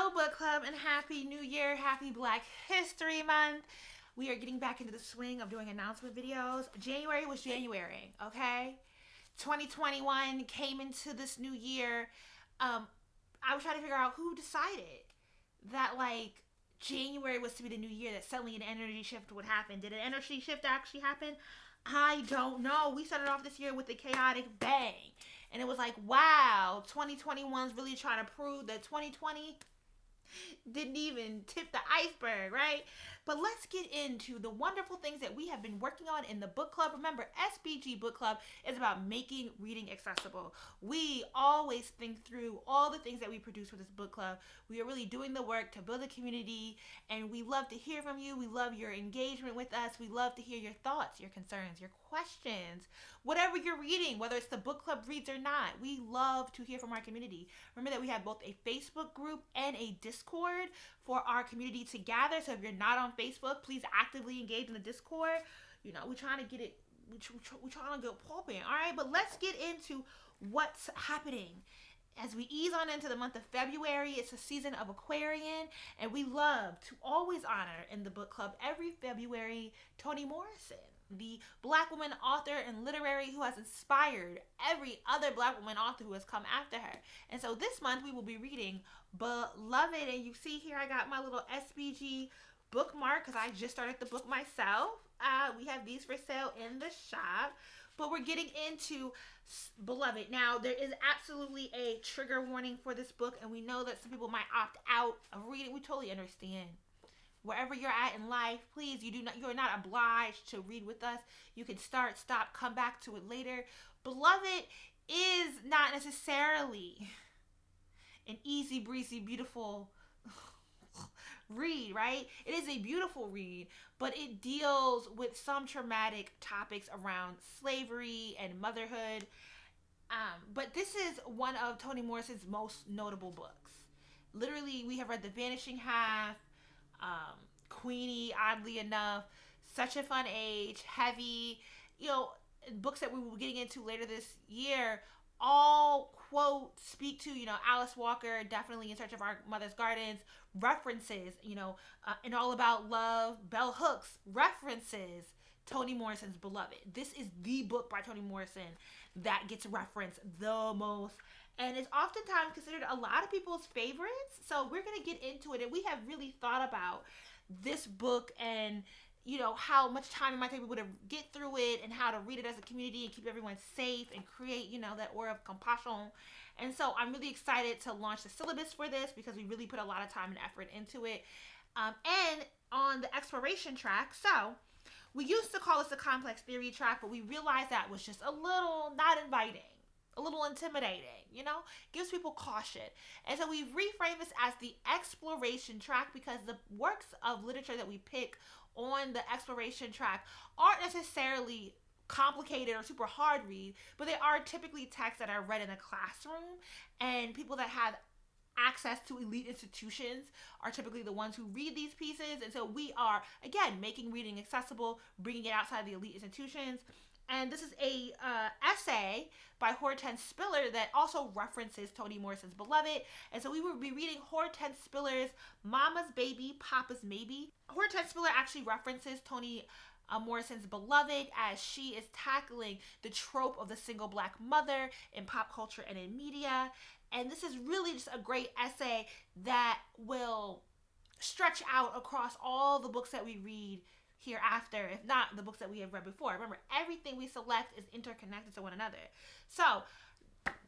Hello, book club, and happy new year, happy Black History Month. We are getting back into the swing of doing announcement videos. January was January, okay? 2021 came into this new year. I was trying to figure out who decided that, like, January was to be the new year, that suddenly an energy shift would happen. Did an energy shift actually happen? I don't know. We started off this year with a chaotic bang. And it was like, wow, 2021 is really trying to prove that 2020 didn't even tip the iceberg, right? But let's get into the wonderful things that we have been working on in the book club. Remember, SBG Book Club is about making reading accessible. We always think through all the things that we produce for this book club. We are really doing the work to build a community, and we love to hear from you. We love your engagement with us. We love to hear your thoughts, your concerns, your questions, whatever you're reading, whether it's the book club reads or not. We love to hear from our community. Remember that we have both a Facebook group and a Discord for our community to gather. So if you're not on Facebook, please actively engage in the Discord. You know, we're trying to get it, we're trying to get popping, all right? But let's get into what's happening. As we ease on into the month of February, it's a season of Aquarian, and we love to always honor in the book club every February Toni Morrison, the Black woman author and literary who has inspired every other Black woman author who has come after her. And so this month we will be reading Beloved, and you see here I got my little SBG bookmark because I just started the book myself. We have these for sale in the shop, but we're getting into Beloved. Now, there is absolutely a trigger warning for this book, and we know that some people might opt out of reading. We totally understand. Wherever you're at in life, please, you're not obliged to read with us. You can start, stop, come back to it later. Beloved is not necessarily an easy breezy, beautiful read, right? It is a beautiful read, but it deals with some traumatic topics around slavery and motherhood. But this is one of Toni Morrison's most notable books. Literally, we have read The Vanishing Half, Queenie, oddly enough, Such a Fun Age, Heavy, books that we will be getting into later this year, all quote, speak to, Alice Walker, definitely In Search of Our Mother's Gardens, references, and All About Love, Bell Hooks, references Toni Morrison's Beloved. This is the book by Toni Morrison that gets referenced the most, and is oftentimes considered a lot of people's favorites. So we're going to get into it, and we have really thought about this book and how much time it might take people to get through it, and how to read it as a community and keep everyone safe and create, that aura of compassion. And so I'm really excited to launch the syllabus for this because we really put a lot of time and effort into it. And on the exploration track, so we used to call this a complex theory track, but we realized that was just a little not inviting, a little intimidating, gives people caution. And so we've reframed this as the exploration track because the works of literature that we pick on the exploration track aren't necessarily complicated or super hard read, but they are typically texts that are read in a classroom, and people that have access to elite institutions are typically the ones who read these pieces. And so we are, again, making reading accessible, bringing it outside the elite institutions. And this is a essay by Hortense Spiller that also references Toni Morrison's Beloved. And so we will be reading Hortense Spiller's Mama's Baby, Papa's Maybe. Hortense Spiller actually references Toni Morrison's Beloved as she is tackling the trope of the single Black mother in pop culture and in media. And this is really just a great essay that will stretch out across all the books that we read hereafter, if not the books that we have read before. Remember, everything we select is interconnected to one another. So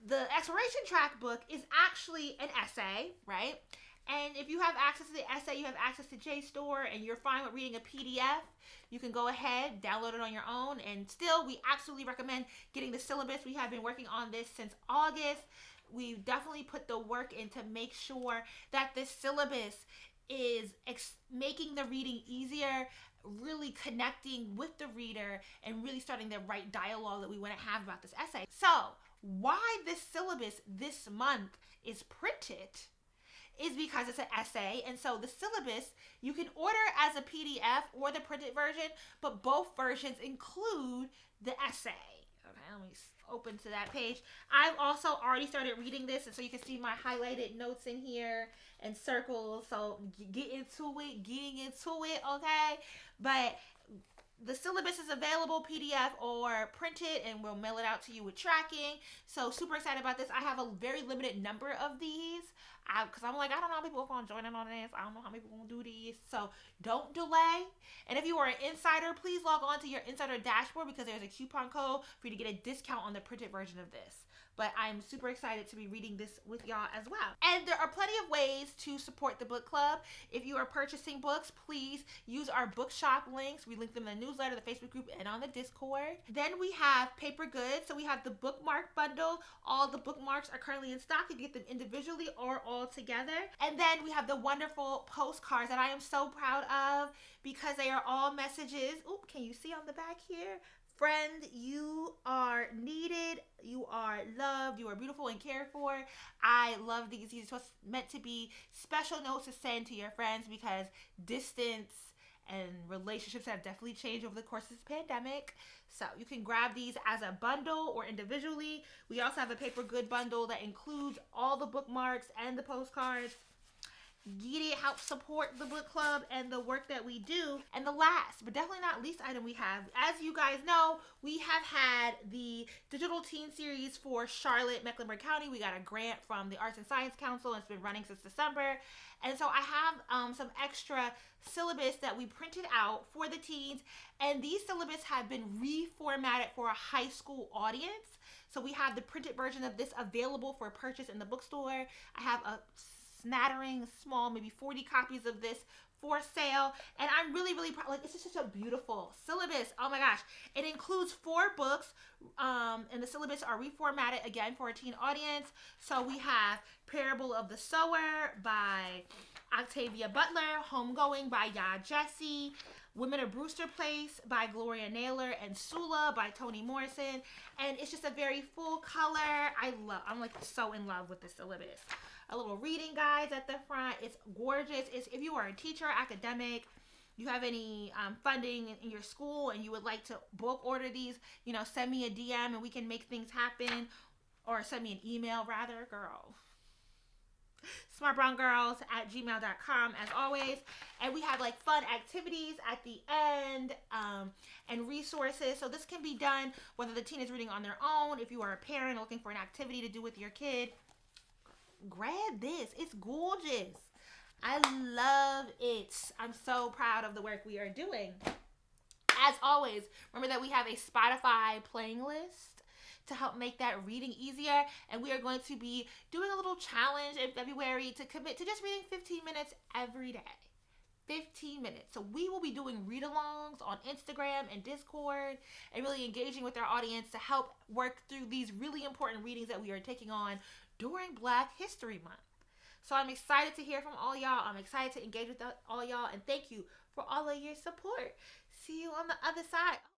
the exploration track book is actually an essay, right? And if you have access to the essay, you have access to JSTOR, and you're fine with reading a PDF, you can go ahead, download it on your own. And still, we absolutely recommend getting the syllabus. We have been working on this since August. We've definitely put the work in to make sure that this syllabus is making the reading easier, really connecting with the reader, and really starting the right dialogue that we want to have about this essay. So why this syllabus this month is printed is because it's an essay. And so the syllabus, you can order as a PDF or the printed version, but both versions include the essay. Okay, let me open to that page. I've also already started reading this, and so you can see my highlighted notes in here and circles. So getting into it, okay? But the syllabus is available PDF or printed, and we'll mail it out to you with tracking. So super excited about this. I have a very limited number of these because I'm like, I don't know how people are going to join in on this. I don't know how many people are going to do these. So don't delay. And if you are an insider, please log on to your insider dashboard because there's a coupon code for you to get a discount on the printed version of this. But I'm super excited to be reading this with y'all as well. And there are plenty of ways to support the book club. If you are purchasing books, please use our bookshop links. We link them in the newsletter, the Facebook group, and on the Discord. Then we have paper goods. So we have the bookmark bundle. All the bookmarks are currently in stock. You can get them individually or all together. And then we have the wonderful postcards that I am so proud of because they are all messages. Ooh, can you see on the back here? Friend, you are needed, you are loved, you are beautiful and cared for. I love these. These are meant to be special notes to send to your friends because distance and relationships have definitely changed over the course of this pandemic. So you can grab these as a bundle or individually. We also have a paper good bundle that includes all the bookmarks and the postcards. Get it, help support the book club and the work that we do. And the last, but definitely not least item we have, as you guys know, we have had the digital teen series for Charlotte, Mecklenburg County. We got a grant from the Arts and Science Council and it's been running since December. And so I have some extra syllabus that we printed out for the teens. And these syllabus have been reformatted for a high school audience. So we have the printed version of this available for purchase in the bookstore. I have a smattering, small, maybe 40 copies of this for sale, and I'm really proud. Like, it's just such a beautiful syllabus. Oh my gosh, it includes 4 books, and the syllabus are reformatted again for a teen audience. So we have Parable of the Sower by Octavia Butler, Homegoing by Ya Jesse, Women of Brewster Place by Gloria Naylor, and Sula by Toni Morrison. And it's just a very full color. I'm like so in love with the syllabus. A little reading guides at the front. It's gorgeous. If you are a teacher, academic, you have any funding in your school and you would like to bulk order these, you know, send me a DM and we can make things happen, or send me an email rather, girl. smartbrowngirls@gmail.com as always. And we have like fun activities at the end and resources. So this can be done whether the teen is reading on their own. If you are a parent looking for an activity to do with your kid, grab this. It's gorgeous. I love it. I'm so proud of the work we are doing. As always, remember that we have a Spotify playing list to help make that reading easier. And we are going to be doing a little challenge in February to commit to just reading 15 minutes every day. 15 minutes. So we will be doing read-alongs on Instagram and Discord and really engaging with our audience to help work through these really important readings that we are taking on during Black History Month. So I'm excited to hear from all y'all. I'm excited to engage with all y'all, and thank you for all of your support. See you on the other side.